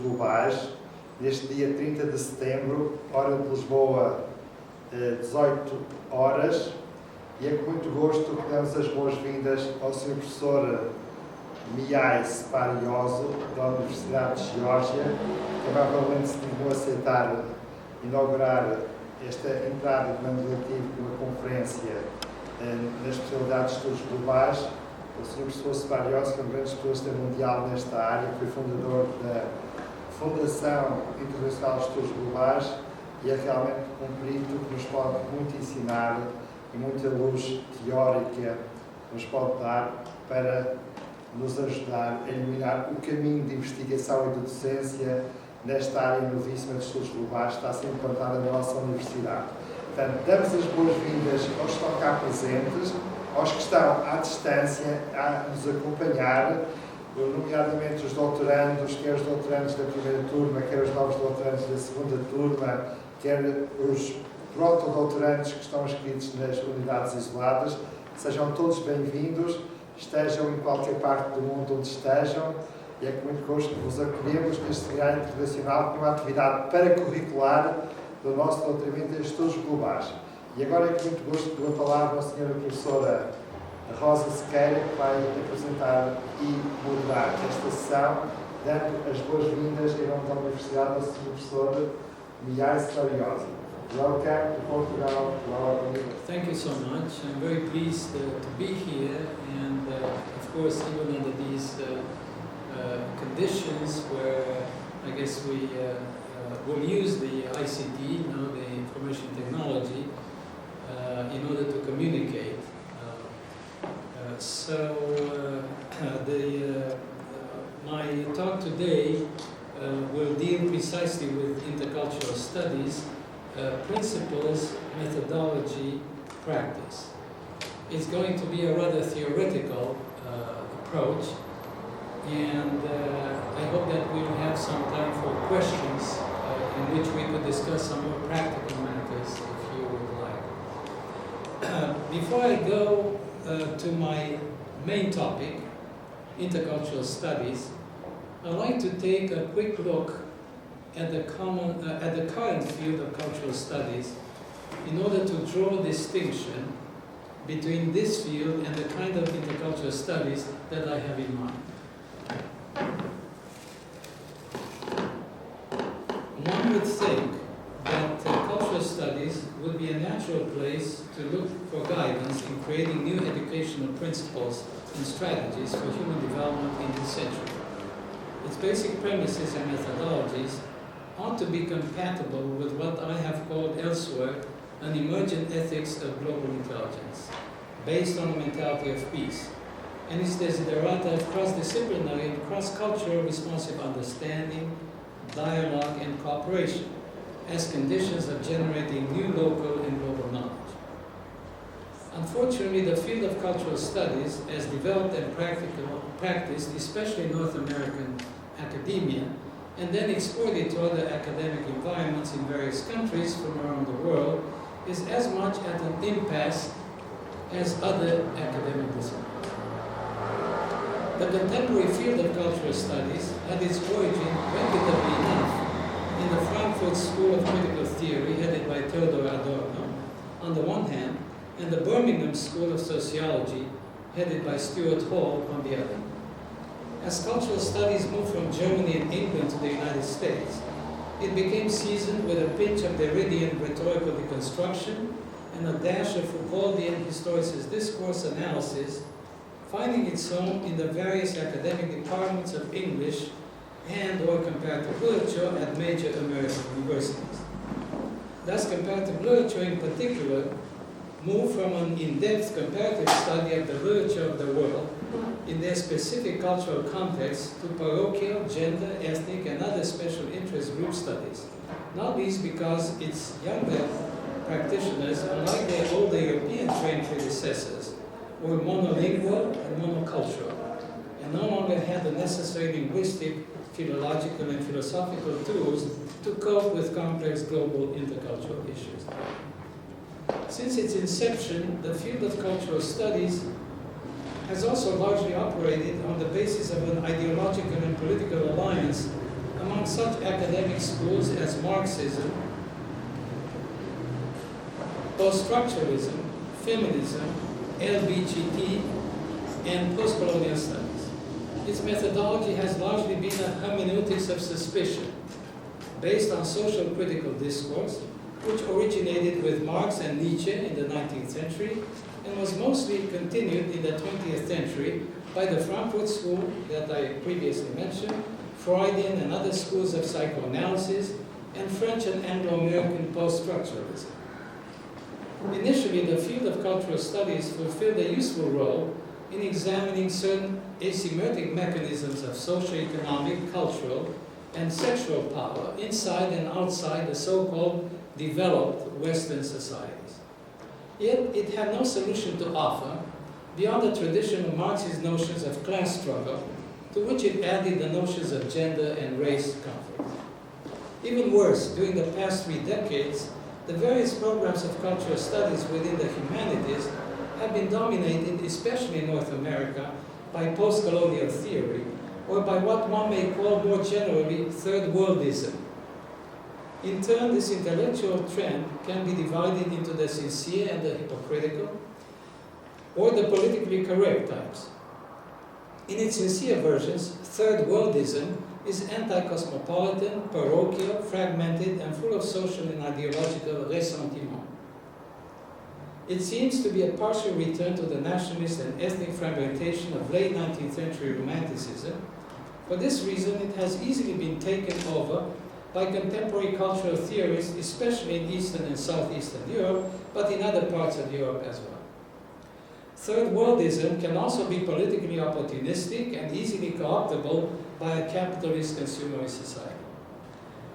Globais, neste dia 30 de setembro, hora de Lisboa, 18 horas, e é com muito gosto que damos as boas-vindas ao Sr. Professor Mihai Spariosu, da Universidade de Geórgia, que provavelmente se dignou a aceitar inaugurar esta entrada de ano letivo de uma conferência na especialidade de estudos globais. O Sr. Professor Spariosu, que é um grande especialista mundial nesta área, foi fundador da Fundação Intercultural Studies globais e é realmente um perito que nos pode muito ensinar e muita luz teórica nos pode dar para nos ajudar a iluminar o caminho de investigação e de docência nesta área novíssima de estudos globais que está a ser implantada na nossa universidade. Portanto, damos as boas-vindas aos que estão cá presentes, aos que estão à distância a nos acompanhar, nomeadamente os doutorandos, quer os doutorandos da primeira turma, quer os novos doutorandos da segunda turma, quer os proto-doutorandos que estão inscritos nas unidades isoladas. Sejam todos bem-vindos, estejam em qualquer parte do mundo onde estejam, e é com muito gosto que vos acolhemos neste seminário internacional com uma atividade paracurricular do nosso doutoramento em estudos globais. E agora é com muito gosto que dou a palavra à senhora professora Rosa Sequeira, que vai apresentar e moderar esta sessão, dando as boas-vindas em nome da Universidade ao Sr. Professor Mihai Spariosu. Welcome to Portugal. Thank you so much. I'm very pleased to be here, and of course, even under these conditions where I guess we will use the ICT, the information technology, in order to communicate. My talk today will deal precisely with intercultural studies, principles, methodology, practice. It's going to be a rather theoretical approach, and I hope that we'll have some time for questions in which we could discuss some more practical matters if you would like. Before I go to my main topic, intercultural studies, I'd like to take a quick look at the current field of cultural studies in order to draw a distinction between this field and the kind of intercultural studies that I have in mind. One would think that cultural studies would be a natural place to look for guidance in creating new educational principles and strategies for human development in this century. Its basic premises and methodologies ought to be compatible with what I have called elsewhere an emergent ethics of global intelligence, based on a mentality of peace, and its desiderata of cross-disciplinary and cross-cultural responsive understanding, dialogue, and cooperation as conditions of generating new local and global knowledge. Unfortunately, the field of cultural studies, as developed and practiced, especially in North American academia, and then exported to other academic environments in various countries from around the world, is as much at an impasse as other academic disciplines. The contemporary field of cultural studies had its origin, reputably enough, in the Frankfurt School of Critical Theory, headed by Theodor Adorno, on the one hand, and the Birmingham School of Sociology, headed by Stuart Hall, on the other. As cultural studies moved from Germany and England to the United States, it became seasoned with a pinch of Derridian rhetorical deconstruction and a dash of Foucauldian historicist discourse analysis, finding its home in the various academic departments of English and/or comparative literature at major American universities. Thus, comparative literature in particular moved from an in-depth comparative study of the literature of the world in their specific cultural context to parochial, gender, ethnic, and other special interest group studies, not least because its younger practitioners, unlike their older European-trained predecessors, were monolingual and monocultural, and no longer had the necessary linguistic, philological, and philosophical tools to cope with complex global intercultural issues. Since its inception, the field of cultural studies has also largely operated on the basis of an ideological and political alliance among such academic schools as Marxism, Poststructuralism, Feminism, LBGT, and Postcolonial Studies. Its methodology has largely been a hermeneutics of suspicion, based on social critical discourse, which originated with Marx and Nietzsche in the 19th century and was mostly continued in the 20th century by the Frankfurt School that I previously mentioned, Freudian and other schools of psychoanalysis, and French and Anglo-American post-structuralism. Initially, the field of cultural studies fulfilled a useful role in examining certain asymmetric mechanisms of socio-economic, cultural, and sexual power inside and outside the so-called developed Western societies. Yet it had no solution to offer beyond the traditional Marxist notions of class struggle, to which it added the notions of gender and race conflict. Even worse, during the past 3 decades, the various programs of cultural studies within the humanities have been dominated, especially in North America, by post-colonial theory, or by what one may call more generally third worldism. In turn, this intellectual trend can be divided into the sincere and the hypocritical, or the politically correct types. In its sincere versions, third worldism is anti-cosmopolitan, parochial, fragmented, and full of social and ideological ressentiment. It seems to be a partial return to the nationalist and ethnic fragmentation of late 19th century Romanticism. For this reason, it has easily been taken over by contemporary cultural theories, especially in Eastern and Southeastern Europe, but in other parts of Europe as well. Third worldism can also be politically opportunistic and easily co-optable by a capitalist consumerist society.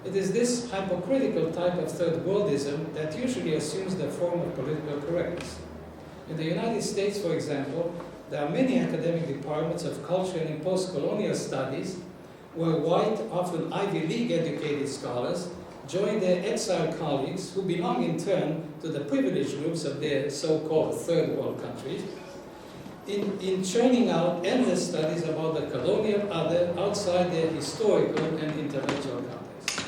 It is this hypocritical type of third worldism that usually assumes the form of political correctness. In the United States, for example, there are many academic departments of culture and post-colonial studies where white, often Ivy League educated scholars join their exiled colleagues who belong in turn to the privileged groups of their so-called third world countries in churning out endless studies about the colonial other outside their historical and intellectual context.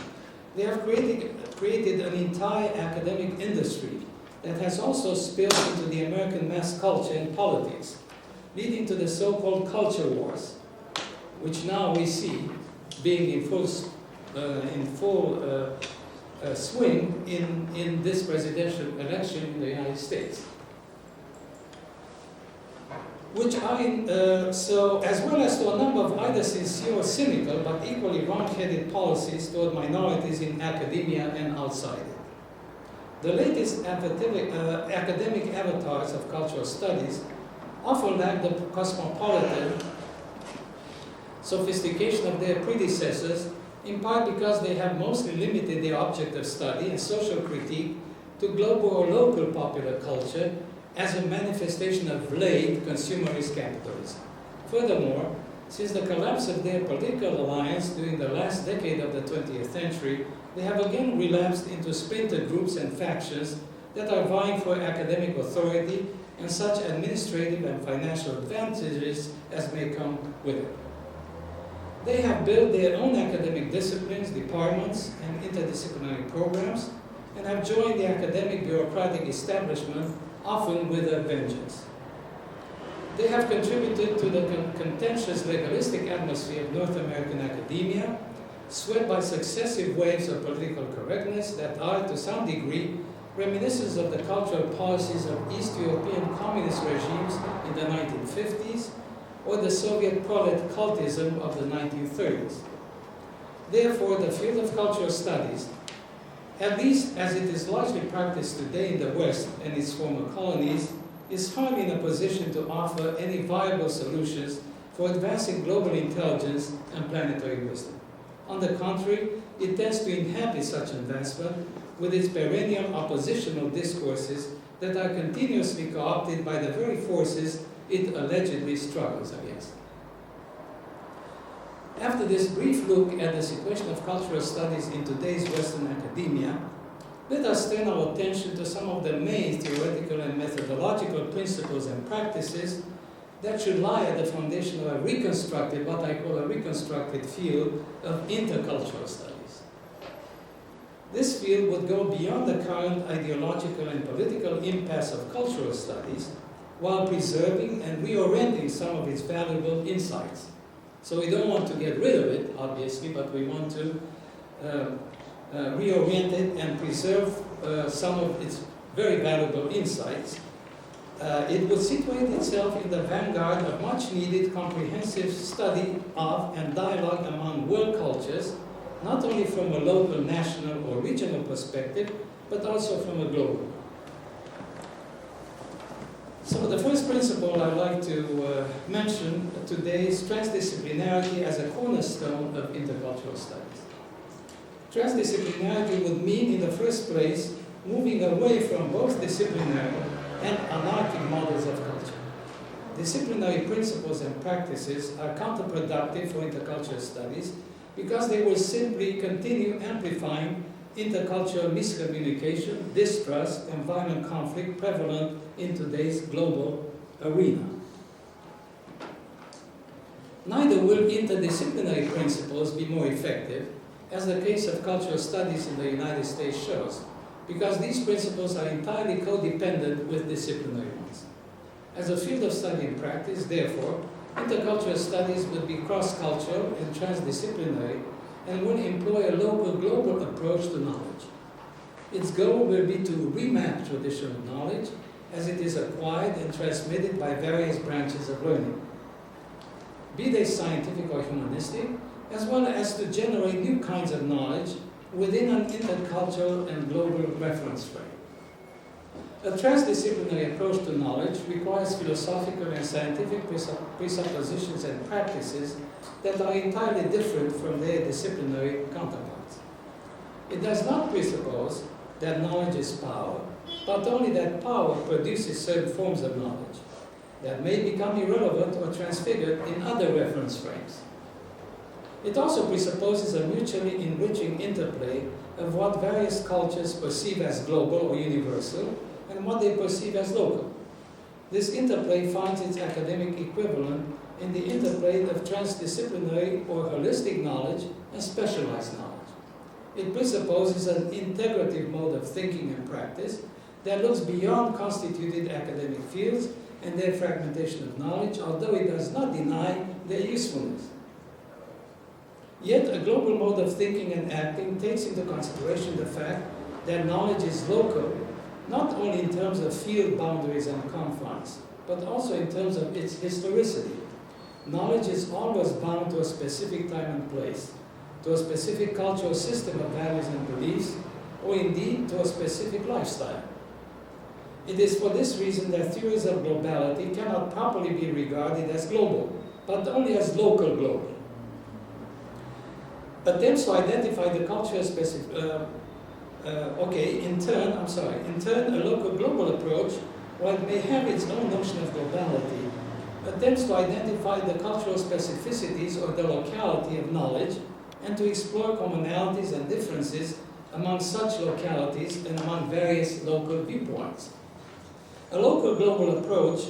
They have created an entire academic industry that has also spilled into the American mass culture and politics, leading to the so-called culture wars, which now we see being in full swing in this presidential election in the United States. Which are so, as well as to a number of either sincere or cynical, but equally wrong-headed policies toward minorities in academia and outside it. The latest academic avatars of cultural studies often lack the cosmopolitan sophistication of their predecessors, in part because they have mostly limited their object of study and social critique to global or local popular culture as a manifestation of late consumerist capitalism. Furthermore, since the collapse of their political alliance during the last decade of the 20th century, they have again relapsed into splintered groups and factions that are vying for academic authority and such administrative and financial advantages as may come with it. They have built their own academic disciplines, departments, and interdisciplinary programs, and have joined the academic bureaucratic establishment, often with a vengeance. They have contributed to the contentious legalistic atmosphere of North American academia, swept by successive waves of political correctness that are, to some degree, reminiscent of the cultural policies of East European communist regimes in the 1950s, or the Soviet prolet cultism of the 1930s. Therefore, the field of cultural studies, at least as it is largely practiced today in the West and its former colonies, is hardly in a position to offer any viable solutions for advancing global intelligence and planetary wisdom. On the contrary, it tends to inhibit such advancement with its perennial oppositional discourses that are continuously co-opted by the very forces it allegedly struggles against. After this brief look at the situation of cultural studies in today's Western academia, let us turn our attention to some of the main theoretical and methodological principles and practices that should lie at the foundation of a reconstructed, what I call a reconstructed field of intercultural studies. This field would go beyond the current ideological and political impasse of cultural studies while preserving and reorienting some of its valuable insights. So we don't want to get rid of it, obviously, but we want to reorient it and preserve some of its very valuable insights. It would situate itself in the vanguard of much needed comprehensive study of and dialogue among world cultures, not only from a local, national, or regional perspective, but also from a global one. So the first principle I'd like to mention today is transdisciplinarity as a cornerstone of intercultural studies. Transdisciplinarity would mean, in the first place, moving away from both disciplinary and anarchic models of culture. Disciplinary principles and practices are counterproductive for intercultural studies because they will simply continue amplifying intercultural miscommunication, distrust, and violent conflict prevalent in today's global arena. Neither will interdisciplinary principles be more effective, as the case of cultural studies in the United States shows, because these principles are entirely codependent with disciplinary ones. As a field of study and practice, therefore, intercultural studies would be cross-cultural and transdisciplinary and will employ a local-global approach to knowledge. Its goal will be to remap traditional knowledge as it is acquired and transmitted by various branches of learning, be they scientific or humanistic, as well as to generate new kinds of knowledge within an intercultural and global reference frame. A transdisciplinary approach to knowledge requires philosophical and scientific presuppositions and practices that are entirely different from their disciplinary counterparts. It does not presuppose that knowledge is power, but only that power produces certain forms of knowledge that may become irrelevant or transfigured in other reference frames. It also presupposes a mutually enriching interplay of what various cultures perceive as global or universal and what they perceive as local. This interplay finds its academic equivalent in the interplay of transdisciplinary or holistic knowledge and specialized knowledge. It presupposes an integrative mode of thinking and practice that looks beyond constituted academic fields and their fragmentation of knowledge, although it does not deny their usefulness. Yet a global mode of thinking and acting takes into consideration the fact that knowledge is local, not only in terms of field boundaries and confines, but also in terms of its historicity. Knowledge is always bound to a specific time and place, to a specific cultural system of values and beliefs, or indeed to a specific lifestyle. It is for this reason that theories of globality cannot properly be regarded as global, but only as local global. Attempts to identify the cultural specific, in turn, a local global approach, while it may have its own notion of globality, attempts to identify the cultural specificities or the locality of knowledge and to explore commonalities and differences among such localities and among various local viewpoints. A local global approach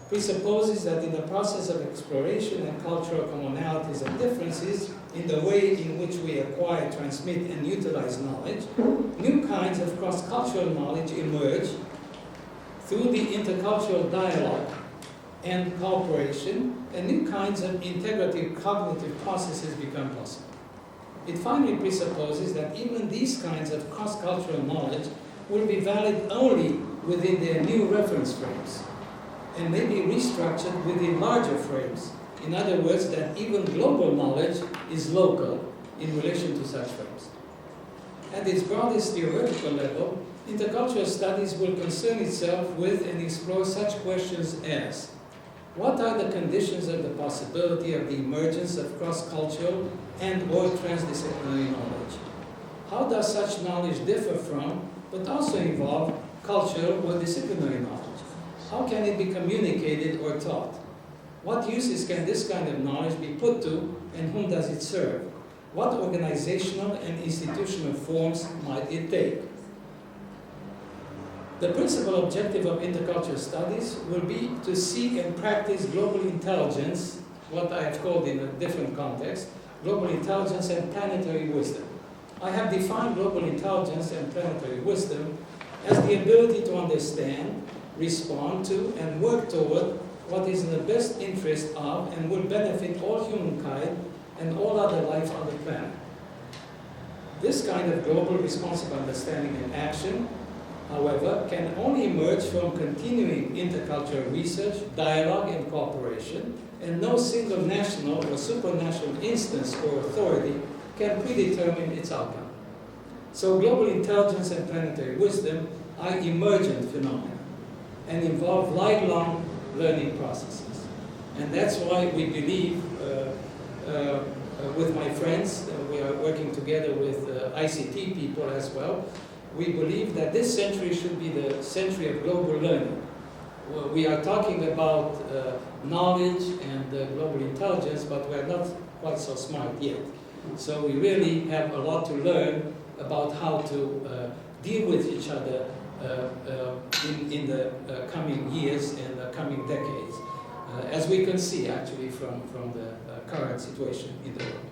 presupposes that in the process of exploration and cultural commonalities and differences, in the way in which we acquire, transmit, and utilize knowledge, new kinds of cross-cultural knowledge emerge through the intercultural dialogue and cooperation, and new kinds of integrative cognitive processes become possible. It finally presupposes that even these kinds of cross-cultural knowledge will be valid only within their new reference frames, and may be restructured within larger frames. In other words, that even global knowledge is local in relation to such frames. At its broadest theoretical level, intercultural studies will concern itself with and explore such questions as: what are the conditions of the possibility of the emergence of cross-cultural and/or transdisciplinary knowledge? How does such knowledge differ from, but also involve, cultural or disciplinary knowledge? How can it be communicated or taught? What uses can this kind of knowledge be put to, and whom does it serve? What organizational and institutional forms might it take? The principal objective of intercultural studies will be to seek and practice global intelligence, what I have called in a different context, global intelligence and planetary wisdom. I have defined global intelligence and planetary wisdom as the ability to understand, respond to, and work toward what is in the best interest of and will benefit all humankind and all other life on the planet. This kind of global responsive understanding and action, however, can only emerge from continuing intercultural research, dialogue, and cooperation, and no single national or supranational instance or authority can predetermine its outcome. So global intelligence and planetary wisdom are emergent phenomena and involve lifelong learning processes. And that's why we believe, with my friends, we are working together with ICT people as well, we believe that this century should be the century of global learning. We are talking about knowledge and global intelligence, but we're not quite so smart yet. So we really have a lot to learn about how to deal with each other in the coming years and the coming decades, as we can see actually from the current situation in the world.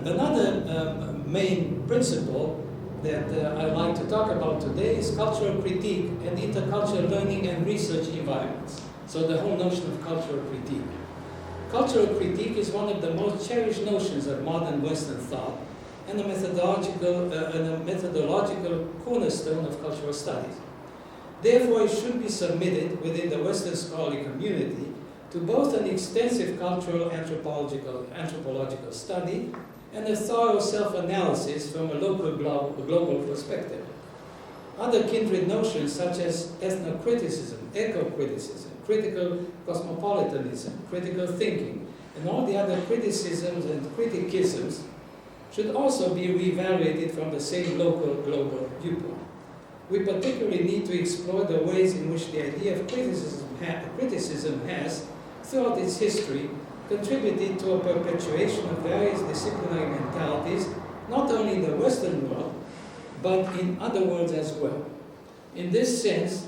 Another main principle that I'd like to talk about today is cultural critique and intercultural learning and research environments. So the whole notion of cultural critique. Cultural critique is one of the most cherished notions of modern Western thought and a methodological cornerstone of cultural studies. Therefore, it should be submitted within the Western scholarly community to both an extensive cultural anthropological study and a thorough self-analysis from a local global perspective. Other kindred notions such as ethnocriticism, eco-criticism, critical cosmopolitanism, critical thinking, and all the other criticisms and criticisms should also be reevaluated from the same local global viewpoint. We particularly need to explore the ways in which the idea of criticism has, throughout its history, contributed to a perpetuation of various disciplinary mentalities, not only in the Western world, but in other worlds as well. In this sense,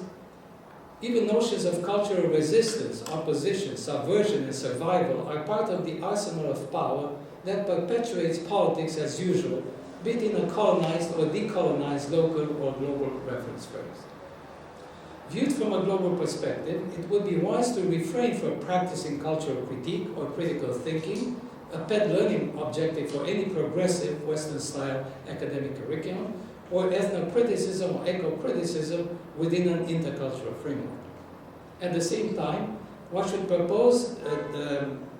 even notions of cultural resistance, opposition, subversion, and survival are part of the arsenal of power that perpetuates politics as usual, be it in a colonized or decolonized local or global reference frames. Viewed from a global perspective, it would be wise to refrain from practicing cultural critique or critical thinking, a pet learning objective for any progressive Western-style academic curriculum, or ethnocriticism or eco-criticism within an intercultural framework. At the same time, one should propose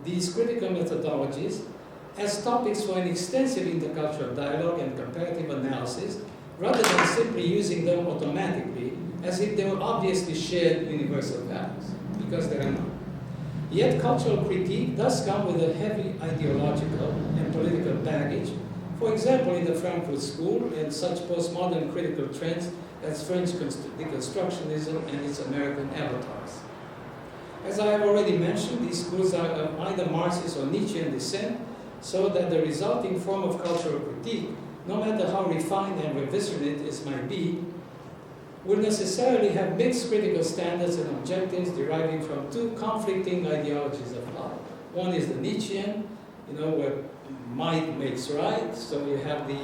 these critical methodologies as topics for an extensive intercultural dialogue and comparative analysis, rather than simply using them automatically as if they were obviously shared universal values, because they are not. Yet cultural critique does come with a heavy ideological and political baggage, for example in the Frankfurt School and such postmodern critical trends as French deconstructionism and its American avatars. As I have already mentioned, these schools are of either Marxist or Nietzschean descent, so that the resulting form of cultural critique, no matter how refined and revisionist it might be, will necessarily have mixed critical standards and objectives deriving from two conflicting ideologies of thought. One is the Nietzschean, where might makes right, so you have the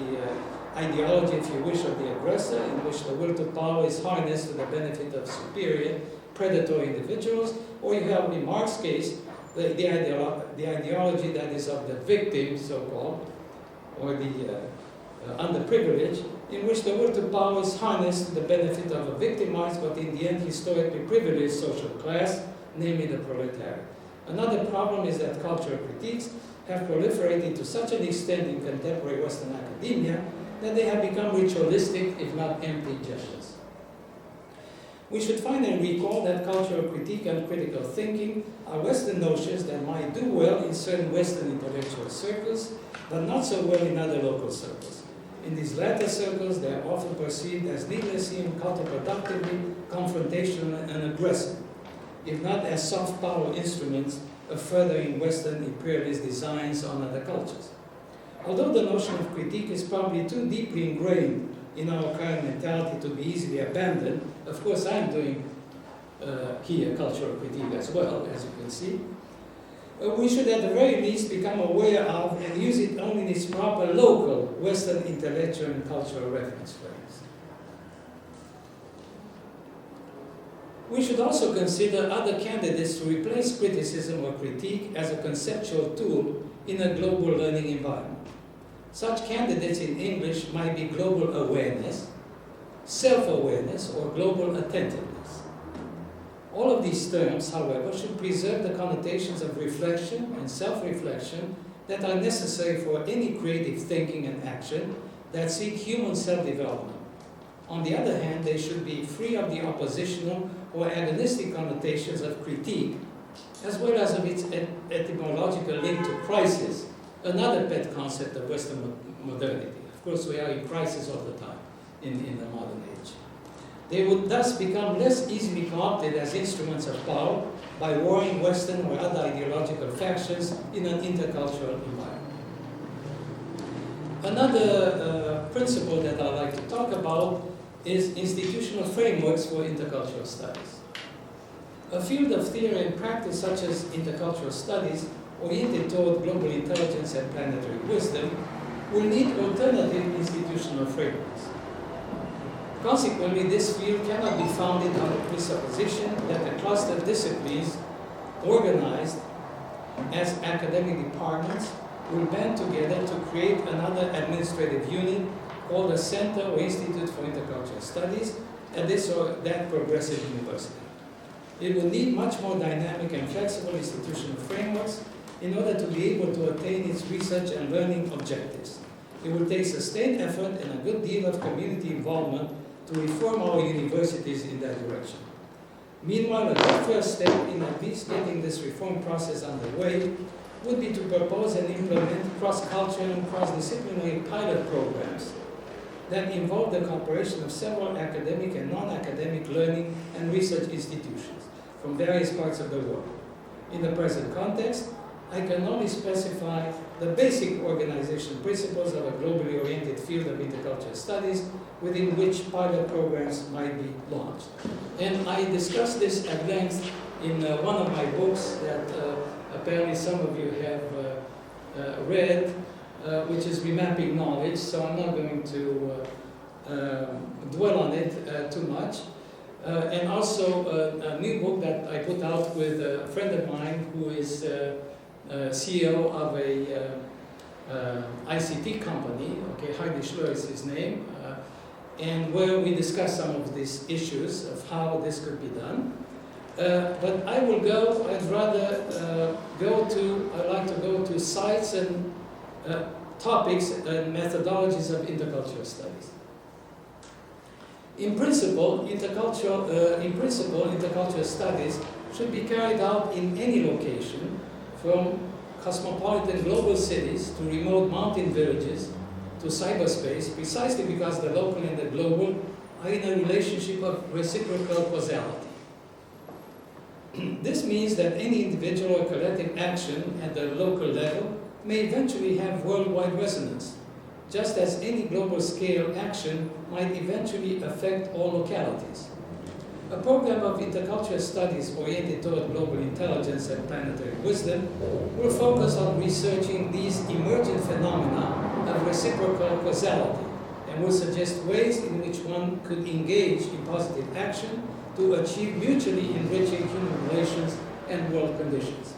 ideology, if you wish, of the aggressor, in which the will to power is harnessed to the benefit of superior predatory individuals, or you have, in Marx's case, the ideology that is of the victim, so-called, or the underprivileged, in which the will to power is harnessed to the benefit of a victimized, but in the end historically privileged social class, namely the proletariat. Another problem is that cultural critiques have proliferated to such an extent in contemporary Western academia that they have become ritualistic, if not empty gestures. We should finally recall that cultural critique and critical thinking are Western notions that might do well in certain Western intellectual circles, but not so well in other local circles. In these latter circles, they are often perceived as needlessly and counterproductively confrontational and aggressive, if not as soft power instruments of furthering Western imperialist designs on other cultures. Although the notion of critique is probably too deeply ingrained in our current mentality to be easily abandoned. Of course, I'm doing here cultural critique as well, as you can see. We should at the very least become aware of and use it only in its proper local Western intellectual and cultural reference frames. We should also consider other candidates to replace criticism or critique as a conceptual tool in a global learning environment. Such candidates in English might be global awareness, self-awareness, or global attentiveness. All of these terms, however, should preserve the connotations of reflection and self-reflection that are necessary for any creative thinking and action that seek human self-development. On the other hand, they should be free of the oppositional or agonistic connotations of critique, as well as of its etymological link to crisis, another pet concept of Western modernity. Of course, we are in crisis all the time in the modern age. They would thus become less easily co-opted as instruments of power by warring Western or other ideological factions in an intercultural environment. Another principle that I'd like to talk about is institutional frameworks for intercultural studies. A field of theory and practice such as intercultural studies, oriented toward global intelligence and planetary wisdom, will need alternative institutional frameworks. Consequently, this field cannot be founded on the presupposition that a cluster of disciplines organized as academic departments will band together to create another administrative unit called a Center or Institute for Intercultural Studies at this or that progressive university. It will need much more dynamic and flexible institutional frameworks in order to be able to attain its research and learning objectives. It will take sustained effort and a good deal of community involvement to reform our universities in that direction. Meanwhile, a good first step in at least getting this reform process underway would be to propose and implement cross-cultural and cross-disciplinary pilot programs that involve the cooperation of several academic and non-academic learning and research institutions from various parts of the world. In the present context, I can only specify the basic organization principles of a globally oriented field of intercultural studies within which pilot programs might be launched. And I discussed this at length in one of my books that apparently some of you have read, which is Remapping Knowledge, so I'm not going to dwell on it too much. And also a new book that I put out with a friend of mine who is CEO of a ICT company, okay, Heidi Schleur is his name, and where we discuss some of these issues of how this could be done. But I will go, I'd rather I'd like to go to sites and topics and methodologies of intercultural studies. In principle, intercultural studies should be carried out in any location, from cosmopolitan global cities to remote mountain villages to cyberspace, precisely because the local and the global are in a relationship of reciprocal causality. This means that any individual or collective action at the local level may eventually have worldwide resonance, just as any global scale action might eventually affect all localities. A program of intercultural studies oriented toward global intelligence and planetary wisdom will focus on researching these emergent phenomena of reciprocal causality and will suggest ways in which one could engage in positive action to achieve mutually enriching human relations and world conditions.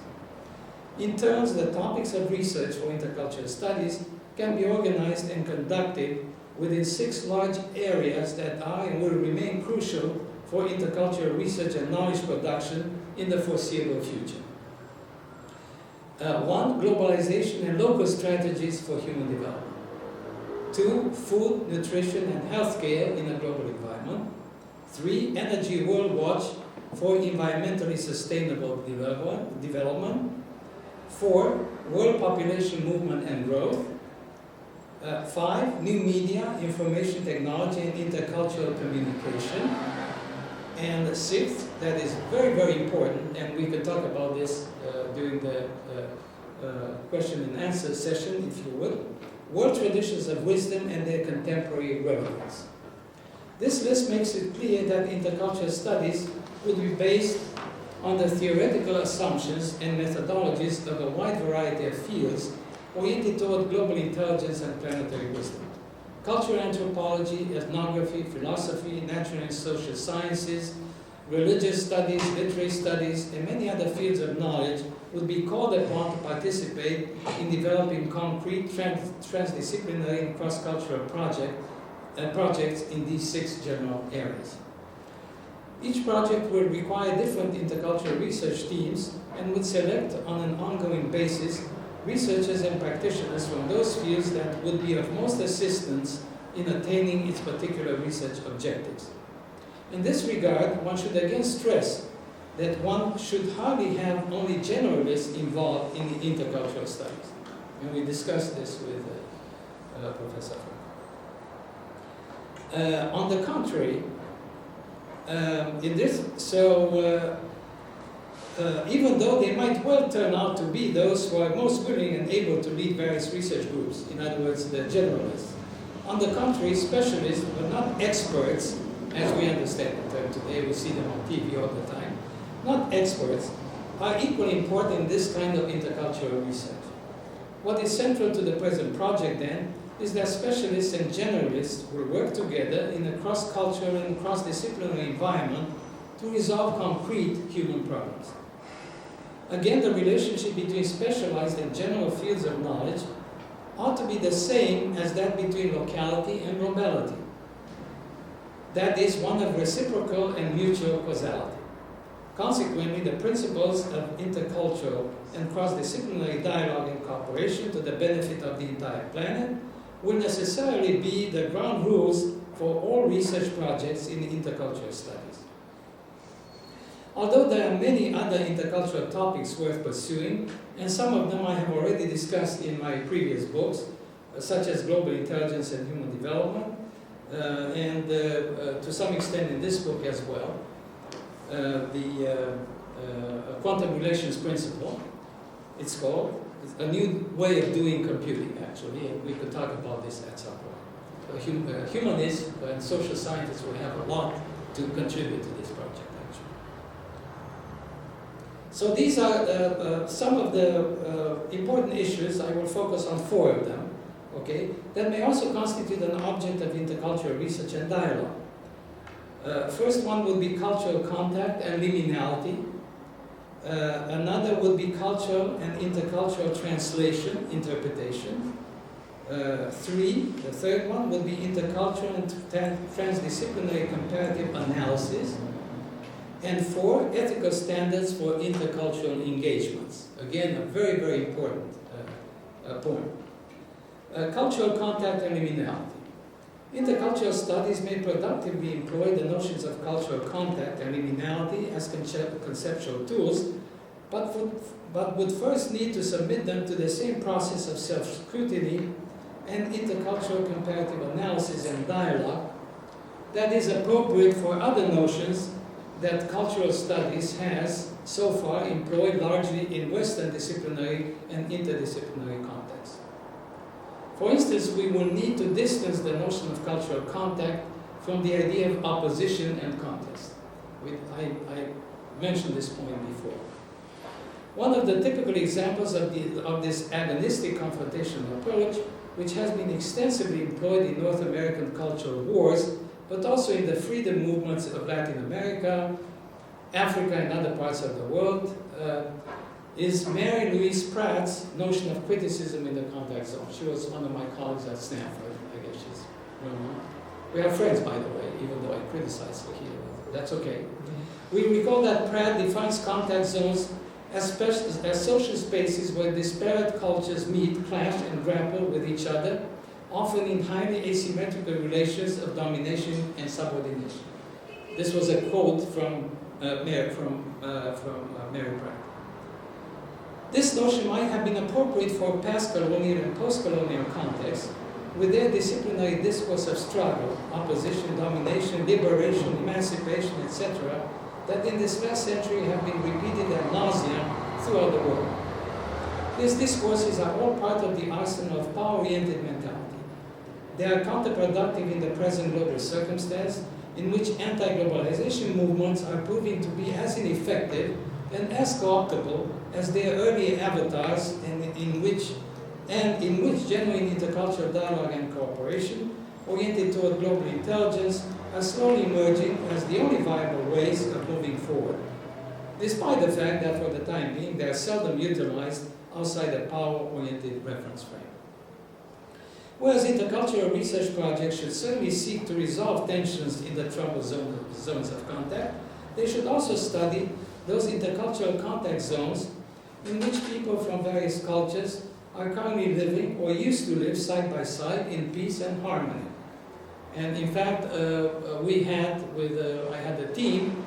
In turn, the topics of research for intercultural studies can be organized and conducted within 6 large areas that are and will remain crucial for intercultural research and knowledge production in the foreseeable future. 1. Globalization and local strategies for human development. 2. Food, nutrition, and healthcare in a global environment. 3. Energy World Watch for environmentally sustainable development. 4. World population movement and growth. 5. New media, information technology, and intercultural communication. And 6th, that is very, very important, and we can talk about this during the question and answer session, if you would, world traditions of wisdom and their contemporary relevance. This list makes it clear that intercultural studies would be based on the theoretical assumptions and methodologies of a wide variety of fields oriented toward global intelligence and planetary wisdom. Cultural anthropology, ethnography, philosophy, natural and social sciences, religious studies, literary studies, and many other fields of knowledge would be called upon to participate in developing concrete transdisciplinary and cross-cultural projects in these 6 general areas. Each project will require different intercultural research teams and would select on an ongoing basis researchers and practitioners from those fields that would be of most assistance in attaining its particular research objectives. In this regard, one should again stress that one should hardly have only generalists involved in the intercultural studies. And we discussed this with Professor Frank. On the contrary, even though they might well turn out to be those who are most willing and able to lead various research groups, in other words, the generalists. On the contrary, specialists, but not experts, as we understand the term today, we see them on TV all the time, not experts, are equally important in this kind of intercultural research. What is central to the present project, then, is that specialists and generalists will work together in a cross-cultural and cross-disciplinary environment to resolve concrete human problems. Again, the relationship between specialized and general fields of knowledge ought to be the same as that between locality and globality. That is, one of reciprocal and mutual causality. Consequently, the principles of intercultural and cross-disciplinary dialogue and cooperation to the benefit of the entire planet will necessarily be the ground rules for all research projects in intercultural studies. Although there are many other intercultural topics worth pursuing, and some of them I have already discussed in my previous books, such as global intelligence and human development, and to some extent in this book as well, the quantum relations principle, it's called. It's a new way of doing computing, actually, and we could talk about this at some point. Humanists and social scientists will have a lot to contribute to this project, actually. So these are some of the important issues. I will focus on 4 of them, okay, that may also constitute an object of intercultural research and dialogue. First one would be cultural contact and liminality. Another would be cultural and intercultural translation, interpretation. 3, the third one would be intercultural and transdisciplinary comparative analysis. And 4, ethical standards for intercultural engagements. Again, a very, very important point. Cultural contact and liminality. Intercultural studies may productively employ the notions of cultural contact and liminality as conceptual tools, but would first need to submit them to the same process of self-scrutiny and intercultural comparative analysis and dialogue that is appropriate for other notions that cultural studies has so far employed largely in Western disciplinary and interdisciplinary contexts. For instance, we will need to distance the notion of cultural contact from the idea of opposition and contest. I mentioned this point before. One of the typical examples of this agonistic confrontational approach, which has been extensively employed in North American cultural wars, but also in the freedom movements of Latin America, Africa, and other parts of the world, is Mary Louise Pratt's notion of criticism in the contact zone. She was one of my colleagues at Stanford. I guess she's well known. We are friends, by the way, even though I criticize her here. That's okay. We recall that Pratt defines contact zones as social spaces where disparate cultures meet, clash, and grapple with each other, often in highly asymmetrical relations of domination and subordination. This was a quote from Mary Pratt. This notion might have been appropriate for past colonial and post-colonial contexts, with their disciplinary discourse of struggle, opposition, domination, liberation, emancipation, etc., that in this last century have been repeated ad nauseum throughout the world. These discourses are all part of the arsenal of power-oriented mentality. They are counterproductive in the present global circumstance, in which anti-globalization movements are proving to be as ineffective and as co-optable as their earlier avatars, and in which genuine intercultural dialogue and cooperation, oriented toward global intelligence, are slowly emerging as the only viable ways of moving forward, despite the fact that for the time being they are seldom utilized outside a power-oriented reference frame. Whereas intercultural research projects should certainly seek to resolve tensions in the troubled zones of contact, they should also study those intercultural contact zones in which people from various cultures are currently living or used to live side by side in peace and harmony. And in fact, I had a team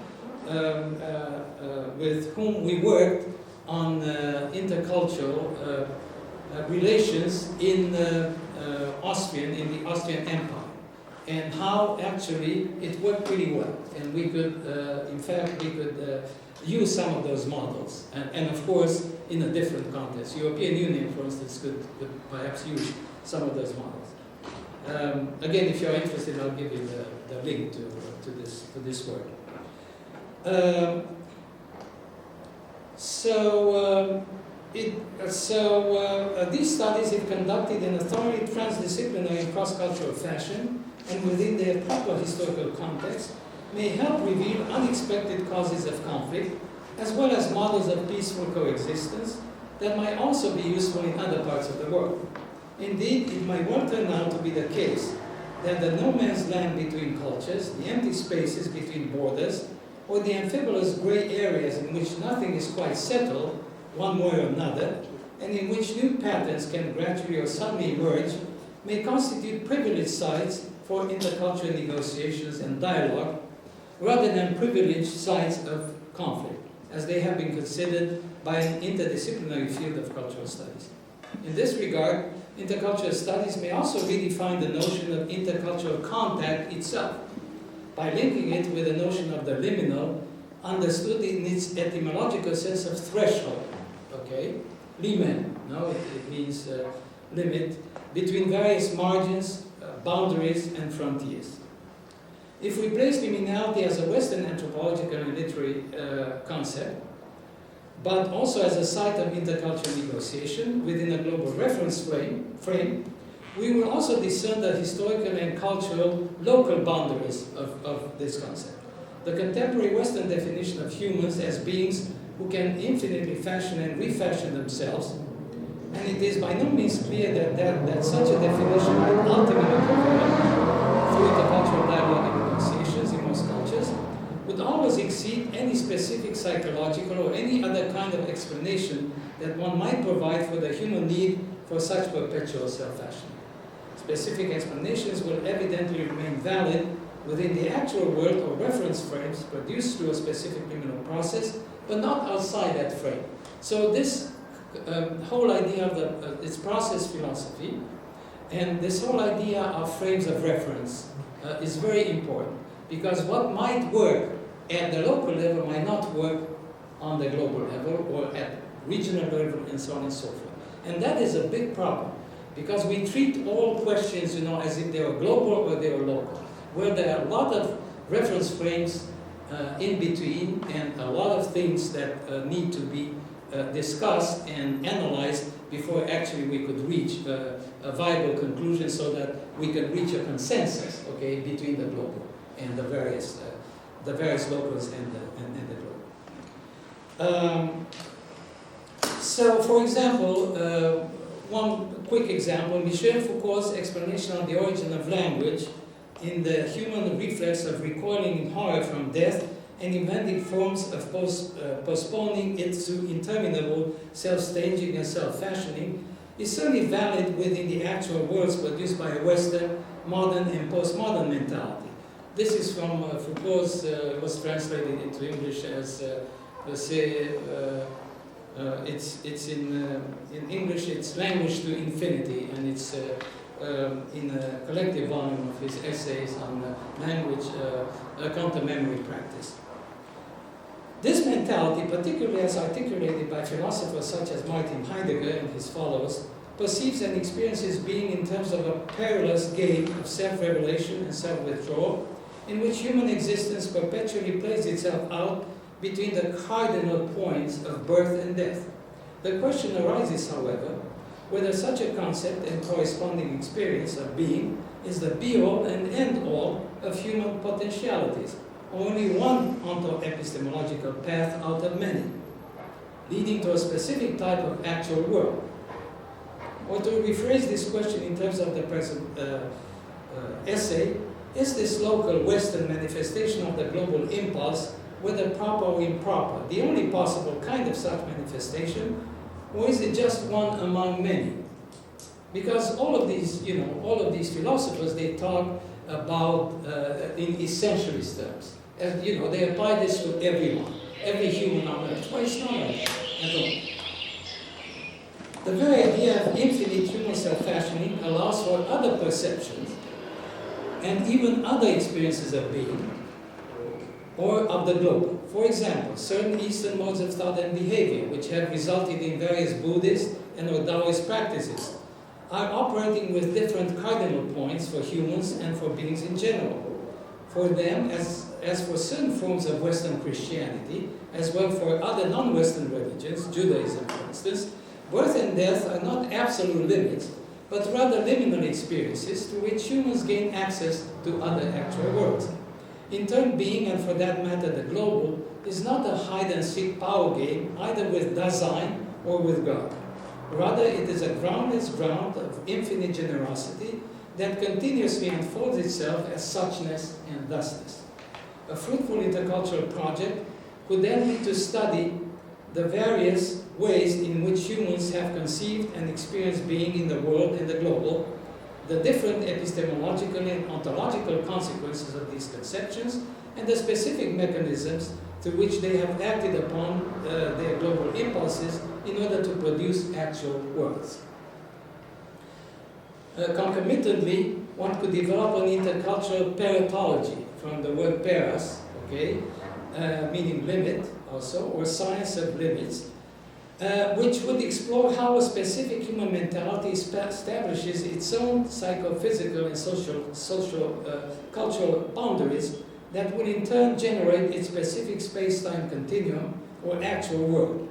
with whom we worked on intercultural relations in the Austrian Empire, and how actually it worked pretty well. And we could, in fact, use some of those models, and of course, in a different context. European Union, for instance, could perhaps use some of those models. Again, if you're interested, I'll give you the link to this work. These studies, if conducted in a thoroughly transdisciplinary and cross-cultural fashion, and within their proper historical context, may help reveal unexpected causes of conflict, as well as models of peaceful coexistence that might also be useful in other parts of the world. Indeed, it might well turn out to be the case that the no man's land between cultures, the empty spaces between borders, or the amphibolous gray areas in which nothing is quite settled, one way or another, and in which new patterns can gradually or suddenly emerge, may constitute privileged sites for intercultural negotiations and dialogue, rather than privileged sites of conflict, as they have been considered by an interdisciplinary field of cultural studies. In this regard, intercultural studies may also redefine the notion of intercultural contact itself, by linking it with the notion of the liminal, understood in its etymological sense of threshold, okay? Limen, no? It means limit, between various margins, boundaries, and frontiers. If we place liminality as a Western anthropological and literary concept, but also as a site of intercultural negotiation within a global reference frame, we will also discern the historical and cultural local boundaries of this concept. The contemporary Western definition of humans as beings who can infinitely fashion and refashion themselves, and it is by no means clear that such a definition will ultimately prevail through intercultural dialogue and negotiations in most cultures, would always exceed any specific psychological or any other kind of explanation that one might provide for the human need for such perpetual self-fashioning. Specific explanations will evidently remain valid within the actual world or reference frames produced through a specific criminal process, but not outside that frame. So this whole idea of it's process philosophy, and this whole idea of frames of reference is very important, because what might work at the local level might not work on the global level or at regional level, and so on and so forth. And that is a big problem, because we treat all questions, as if they were global or they were local, where there are a lot of reference frames in between, and a lot of things that need to be discussed and analyzed before actually we could reach a viable conclusion, so that we can reach a consensus, okay, between the global and the various locals and the global. So, for example, one quick example, Michel Foucault's explanation of the origin of language in the human reflex of recoiling in horror from death and inventing forms of postponing it to interminable self-staging and self-fashioning is certainly valid within the actual worlds produced by a Western, modern, and postmodern mentality. This is from Foucault's, was translated into English as, it's in English, it's Language to Infinity, and it's in a collective volume of his essays on language, counter-memory practice. This mentality, particularly as articulated by philosophers such as Martin Heidegger and his followers, perceives and experiences being in terms of a perilous game of self-revelation and self-withdrawal, in which human existence perpetually plays itself out between the cardinal points of birth and death. The question arises, however, whether such a concept and corresponding experience of being is the be-all and end-all of human potentialities, or only one onto-epistemological path out of many, leading to a specific type of actual world. Or to rephrase this question in terms of the present essay, is this local Western manifestation of the global impulse, whether proper or improper, the only possible kind of such manifestation, or is it just one among many? Because all of these philosophers, they talk about in essentialist terms. As, they apply this to everyone, every human on earth. Well, it's not like that at all. The very idea of infinite human self-fashioning allows for other perceptions and even other experiences of being or of the global. For example, certain Eastern modes of thought and behavior, which have resulted in various Buddhist and or Taoist practices, are operating with different cardinal points for humans and for beings in general. For them, as for certain forms of Western Christianity, as well for other non-Western religions, Judaism for instance, birth and death are not absolute limits, but rather liminal experiences through which humans gain access to other actual worlds. In turn, being, and for that matter the global, is not a hide-and-seek power game either with Dasein or with God. Rather, it is a groundless ground of infinite generosity that continuously unfolds itself as suchness and thusness. A fruitful intercultural project could then be to study the various ways in which humans have conceived and experienced being in the world and the global, the different epistemological and ontological consequences of these conceptions, and the specific mechanisms through which they have acted upon their global impulses in order to produce actual worlds. Concomitantly, one could develop an intercultural peratology from the word peras, meaning limit also, or science of limits, which would explore how a specific human mentality establishes its own psychophysical and social cultural boundaries that will in turn generate its specific space-time continuum or actual world.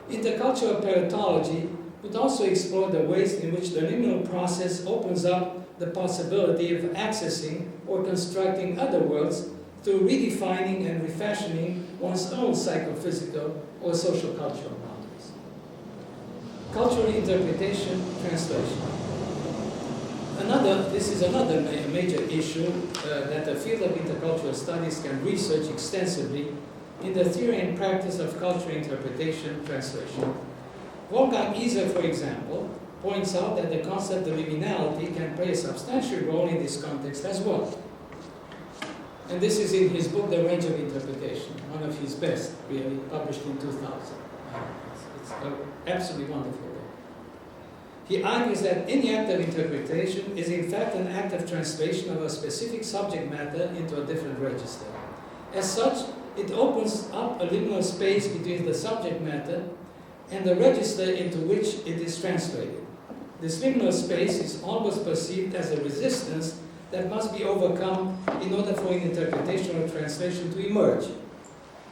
Intercultural peratology would also explore the ways in which the liminal process opens up the possibility of accessing or constructing other worlds through redefining and refashioning one's own psychophysical or social cultural boundaries. Cultural interpretation, translation. This is another major issue that the field of intercultural studies can research extensively in the theory and practice of cultural interpretation, translation. Wolfgang Iser, for example, points out that the concept of liminality can play a substantial role in this context as well. And this is in his book, The Range of Interpretation, one of his best, really, published in 2000. It's an absolutely wonderful book. He argues that any act of interpretation is in fact an act of translation of a specific subject matter into a different register. As such, it opens up a liminal space between the subject matter and the register into which it is translated. This liminal space is always perceived as a resistance that must be overcome in order for an interpretation or translation to emerge,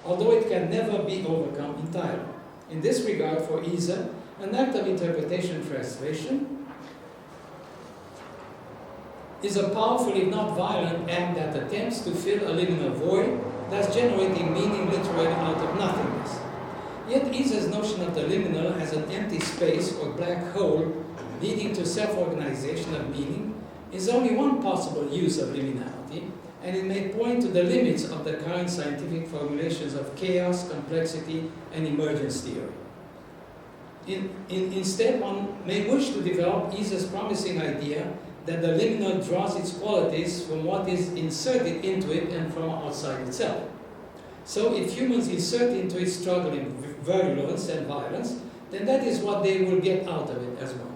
although it can never be overcome entirely. In this regard, for Iser, an act of interpretation translation is a powerful, if not violent, act that attempts to fill a liminal void, thus generating meaning literally out of nothingness. Yet Iser's notion of the liminal as an empty space or black hole leading to self-organization of meaning is only one possible use of liminality, and it may point to the limits of the current scientific formulations of chaos, complexity, and emergence theory. Instead, one may wish to develop Iser's promising idea that the liminal draws its qualities from what is inserted into it and from outside itself. So if humans insert into it struggle in virulence and violence, then that is what they will get out of it as well.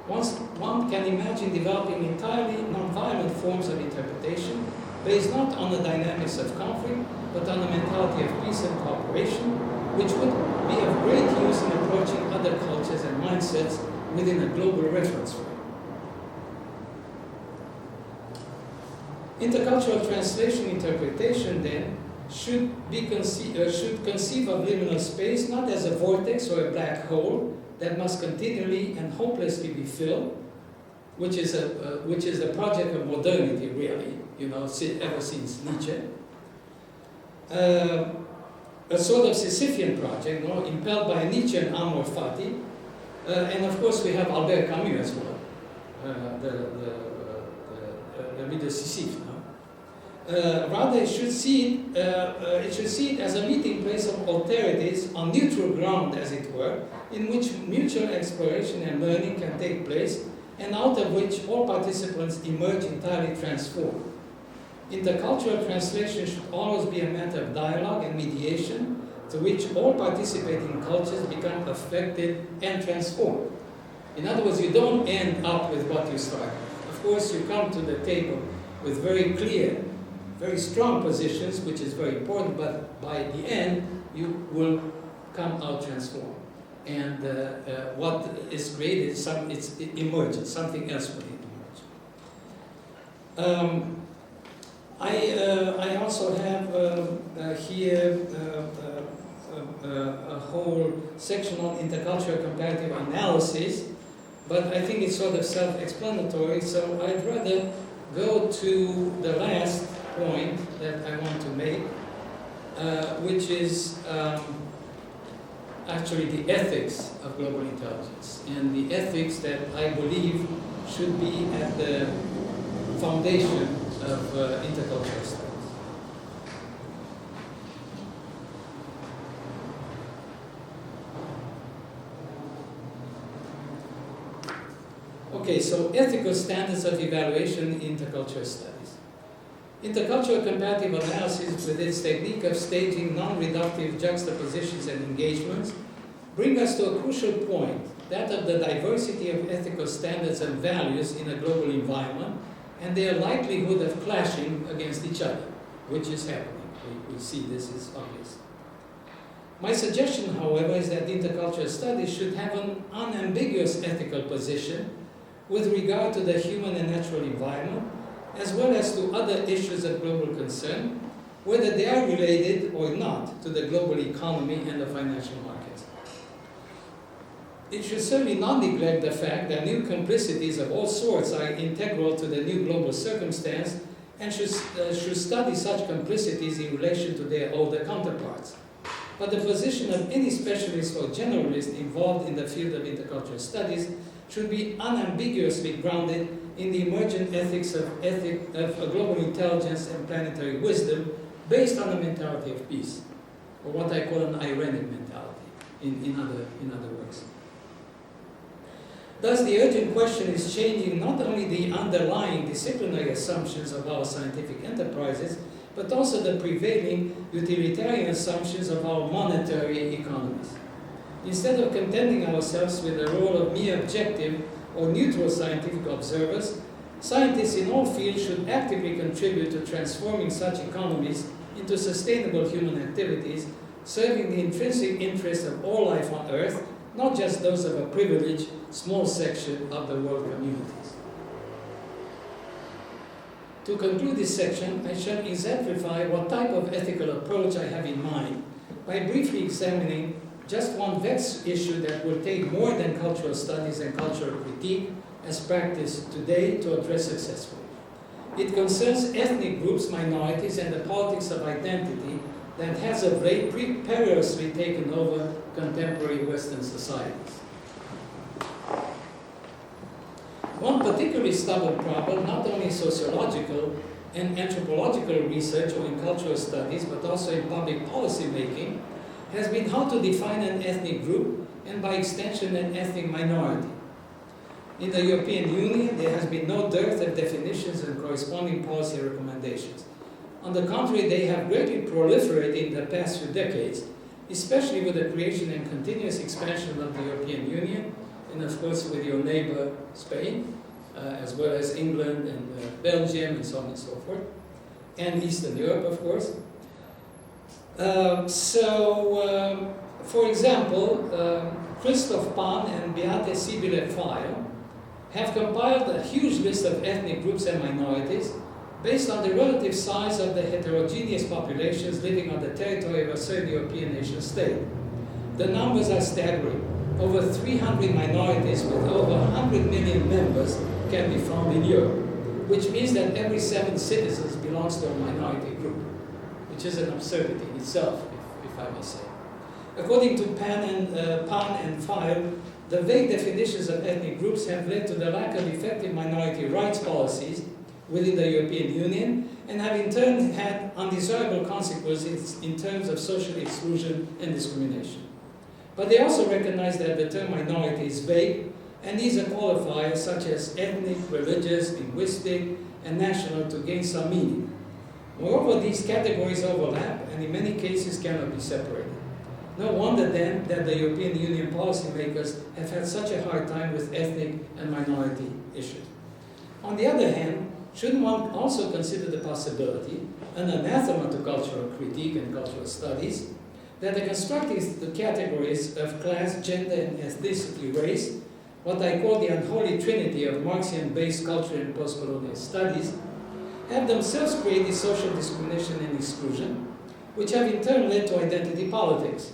One can imagine developing entirely non-violent forms of interpretation based not on the dynamics of conflict, but on the mentality of peace and cooperation, which would be of great use in approaching other cultures and mindsets within a global reference frame. Intercultural translation interpretation, then, should conceive of liminal space not as a vortex or a black hole that must continually and hopelessly be filled, which is the project of modernity, really, ever since Nietzsche. A sort of Sisyphean project, impelled by Nietzsche and Amor Fati, and of course we have Albert Camus as well, the Myth Sisyphe. Rather, it should see it as a meeting place of alterities on neutral ground, as it were, in which mutual exploration and learning can take place, and out of which all participants emerge entirely transformed. Intercultural translation should always be a matter of dialogue and mediation, to which all participating cultures become affected and transformed. In other words, you don't end up with what you started. Of course, you come to the table with very clear, very strong positions, which is very important, but by the end, you will come out transformed. And what is created, it emerges, something else will emerge. I also have here a whole section on intercultural comparative analysis, but I think it's sort of self-explanatory, so I'd rather go to the last point that I want to make, which is actually the ethics of global intelligence, and the ethics that I believe should be at the foundation of intercultural studies. Okay, so ethical standards of evaluation in intercultural studies. Intercultural comparative analysis, with its technique of staging non-reductive juxtapositions and engagements, bring us to a crucial point, that of the diversity of ethical standards and values in a global environment, and their likelihood of clashing against each other, which is happening. We see this is obvious. My suggestion, however, is that intercultural studies should have an unambiguous ethical position with regard to the human and natural environment, as well as to other issues of global concern, whether they are related or not to the global economy and the financial markets. It should certainly not neglect the fact that new complicities of all sorts are integral to the new global circumstance, and should study such complicities in relation to their older counterparts. But the position of any specialist or generalist involved in the field of intercultural studies should be unambiguously grounded in the emergent ethics of global intelligence and planetary wisdom, based on the mentality of peace, or what I call an irenic mentality, in other words. Thus, the urgent question is changing not only the underlying disciplinary assumptions of our scientific enterprises, but also the prevailing utilitarian assumptions of our monetary economies. Instead of contenting ourselves with the role of mere objective or neutral scientific observers, scientists in all fields should actively contribute to transforming such economies into sustainable human activities, serving the intrinsic interests of all life on Earth, not just those of a privileged small section of the world communities. To conclude this section, I shall exemplify what type of ethical approach I have in mind by briefly examining just one vexed issue that will take more than cultural studies and cultural critique as practiced today to address successfully. It concerns ethnic groups, minorities, and the politics of identity that has of late perilously taken over contemporary Western societies. One particularly stubborn problem, not only in sociological and anthropological research or in cultural studies, but also in public policy making, has been how to define an ethnic group, and by extension an ethnic minority. In the European Union, there has been no dearth of definitions and corresponding policy recommendations. On the contrary, they have greatly proliferated in the past few decades, especially with the creation and continuous expansion of the European Union, and of course with your neighbor Spain, as well as England and Belgium and so on and so forth. and Eastern Europe, of course. For example, Christoph Pan and Beate Sibylle-Pfeil have compiled a huge list of ethnic groups and minorities based on the relative size of the heterogeneous populations living on the territory of a certain European nation state. The numbers are staggering. Over 300 minorities with over 100 million members can be found in Europe, which means that every 7 citizens belongs to a minority group, which is an absurdity in itself, if I may say. According to Pan and Pfeil, the vague definitions of ethnic groups have led to the lack of effective minority rights policies within the European Union and have in turn had undesirable consequences in terms of social exclusion and discrimination. But they also recognize that the term minority is vague and needs a qualifier such as ethnic, religious, linguistic, and national to gain some meaning. Moreover, these categories overlap and in many cases cannot be separated. No wonder then that the European Union policymakers have had such a hard time with ethnic and minority issues. On the other hand, shouldn't one also consider the possibility, an anathema to cultural critique and cultural studies, that the constructive categories of class, gender, and ethnicity, race, what I call the unholy trinity of Marxian-based culture and post-colonial studies, have themselves created social discrimination and exclusion, which have in turn led to identity politics.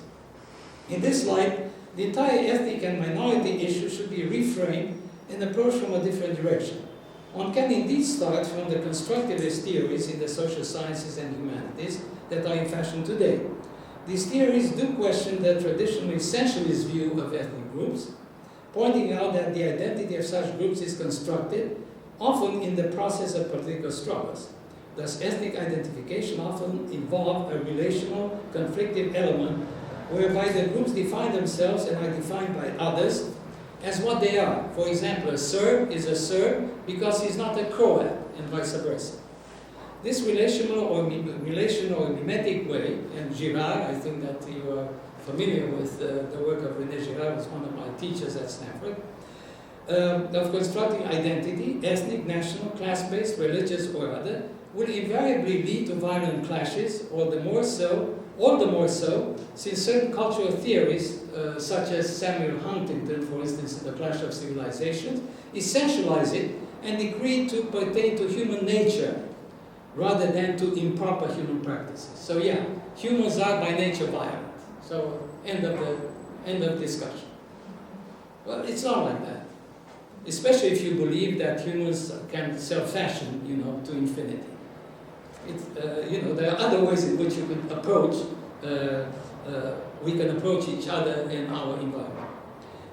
In this light, the entire ethnic and minority issue should be reframed and approached from a different direction. One can indeed start from the constructivist theories in the social sciences and humanities that are in fashion today. These theories do question the traditional essentialist view of ethnic groups, pointing out that the identity of such groups is constructed, often in the process of political struggles. Thus, ethnic identification often involves a relational, conflictive element whereby the groups define themselves and are defined by others as what they are. For example, a Serb is a Serb because he's not a Croat, and vice versa. This relational or mimetic way, and Girard, I think that you are familiar with the work of René Girard, was one of my teachers at Stanford, of constructing identity, ethnic, national, class-based, religious, or other, will invariably lead to violent clashes, all the more so, since certain cultural theories, such as Samuel Huntington, for instance, in The Clash of Civilizations, essentialize it and decree to pertain to human nature rather than to improper human practices. So yeah, humans are by nature violent. So end of discussion. Well, it's not like that. Especially if you believe that humans can self-fashion, to infinity. There are other ways in which you can approach, we can approach each other in our environment.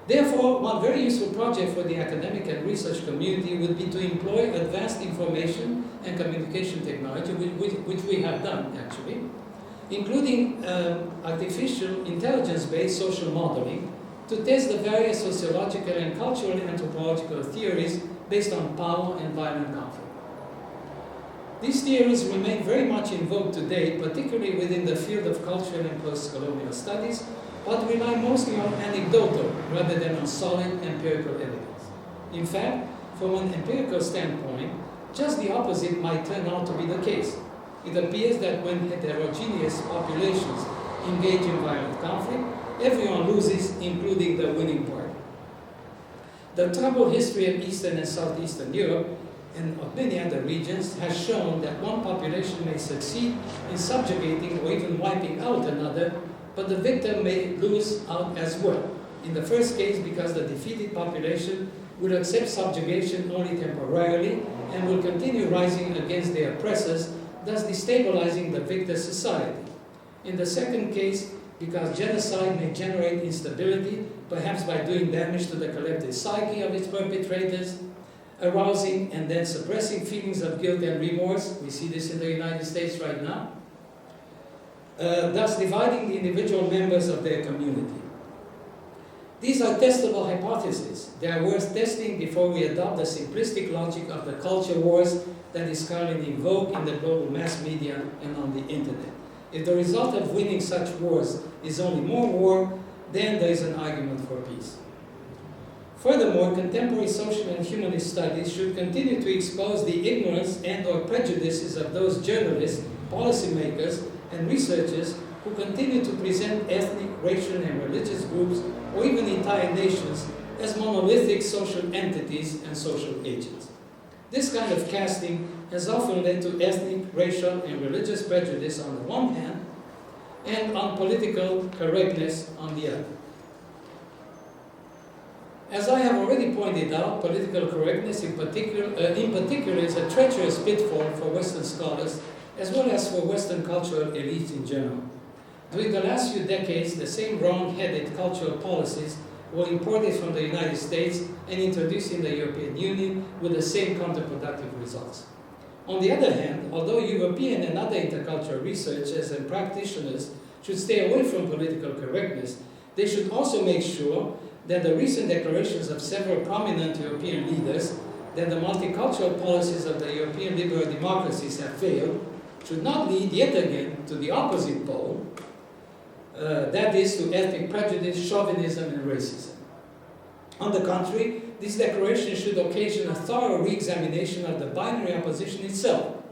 Therefore, one very useful project for the academic and research community would be to employ advanced information and communication technology, which we have done actually, including artificial intelligence-based social modeling to test the various sociological and cultural and anthropological theories based on power and violent conflict. These theories remain very much in vogue today, particularly within the field of cultural and post-colonial studies, but rely mostly on anecdotal rather than on solid empirical evidence. In fact, from an empirical standpoint, just the opposite might turn out to be the case. It appears that when heterogeneous populations engage in violent conflict, everyone loses, including the winning party. The troubled history of Eastern and Southeastern Europe and of many other regions has shown that one population may succeed in subjugating or even wiping out another, but the victim may lose out as well. In the first case, because the defeated population will accept subjugation only temporarily and will continue rising against their oppressors, thus destabilizing the victor's society. In the second case, because genocide may generate instability, perhaps by doing damage to the collective psyche of its perpetrators, arousing and then suppressing feelings of guilt and remorse. We see this in the United States right now. Thus dividing the individual members of their community. These are testable hypotheses. They are worth testing before we adopt the simplistic logic of the culture wars that is currently in vogue in the global mass media and on the internet. If the result of winning such wars is only more war, then there is an argument for peace. Furthermore, contemporary social and humanist studies should continue to expose the ignorance and/or prejudices of those journalists, policymakers, and researchers who continue to present ethnic, racial, and religious groups, or even entire nations, as monolithic social entities and social agents. This kind of casting has often led to ethnic, racial, and religious prejudice on the one hand, and on political correctness on the other. As I have already pointed out, political correctness in particular is a treacherous pitfall for Western scholars, as well as for Western cultural elites in general. During the last few decades, the same wrong-headed cultural policies were imported from the United States and introduced in the European Union with the same counterproductive results. On the other hand, although European and other intercultural researchers and practitioners should stay away from political correctness, they should also make sure that the recent declarations of several prominent European leaders that the multicultural policies of the European liberal democracies have failed should not lead yet again to the opposite pole, that is, to ethnic prejudice, chauvinism, and racism. On the contrary, this declaration should occasion a thorough re-examination of the binary opposition itself.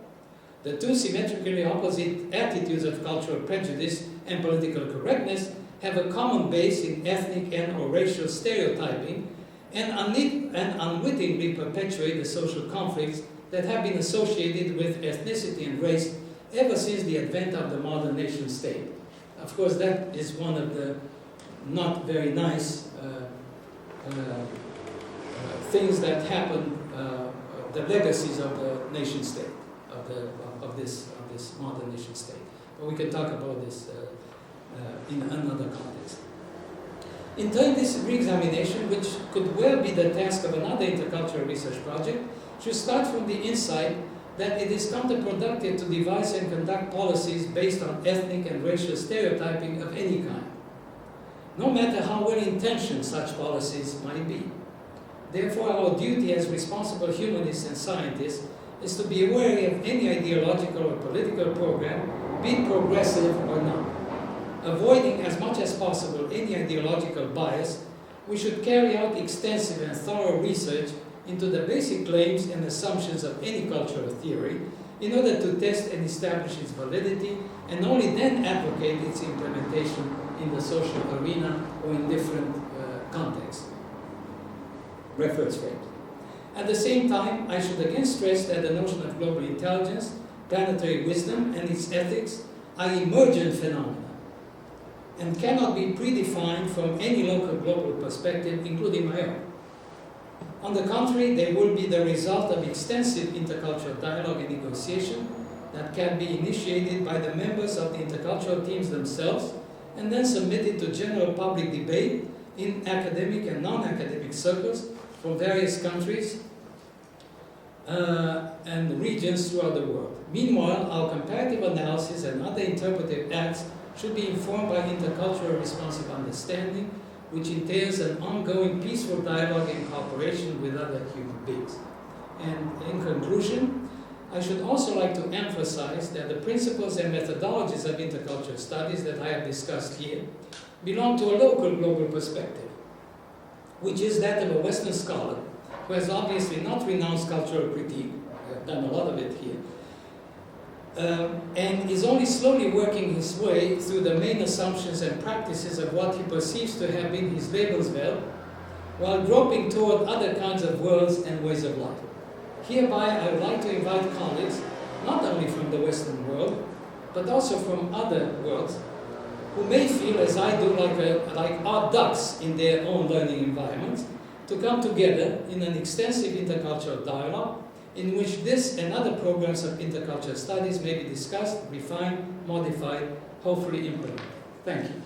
The two symmetrically opposite attitudes of cultural prejudice and political correctness have a common base in ethnic and/or racial stereotyping and unwittingly perpetuate the social conflicts that have been associated with ethnicity and race ever since the advent of the modern nation state. Of course, that is one of the not very nice things that happen, the legacies of the nation state, of this modern nation state. But we can talk about this in another context. In turn, this re-examination, which could well be the task of another intercultural research project, should start from the insight that it is counterproductive to devise and conduct policies based on ethnic and racial stereotyping of any kind, no matter how well-intentioned such policies might be. Therefore, our duty as responsible humanists and scientists is to be wary of any ideological or political program, be it progressive or not. Avoiding as much as possible any ideological bias, we should carry out extensive and thorough research into the basic claims and assumptions of any cultural theory in order to test and establish its validity, and only then advocate its implementation in the social arena or in different contexts, reference frames. At the same time, I should again stress that the notion of global intelligence, planetary wisdom, and its ethics are emergent phenomena and cannot be predefined from any local global perspective, including my own. On the contrary, they will be the result of extensive intercultural dialogue and negotiation that can be initiated by the members of the intercultural teams themselves and then submitted to general public debate in academic and non-academic circles from various countries and regions throughout the world. Meanwhile, our comparative analysis and other interpretive acts should be informed by intercultural responsive understanding, which entails an ongoing peaceful dialogue and cooperation with other human beings. And in conclusion, I should also like to emphasize that the principles and methodologies of intercultural studies that I have discussed here belong to a local global perspective, which is that of a Western scholar who has obviously not renounced cultural critique, I have done a lot of it here, and is only slowly working his way through the main assumptions and practices of what he perceives to have been his Lebenswelt, while groping toward other kinds of worlds and ways of life. Hereby, I would like to invite colleagues, not only from the Western world, but also from other worlds, who may feel, as I do, like odd ducks in their own learning environments, to come together in an extensive intercultural dialogue in which this and other programs of intercultural studies may be discussed, refined, modified, hopefully implemented. Thank you.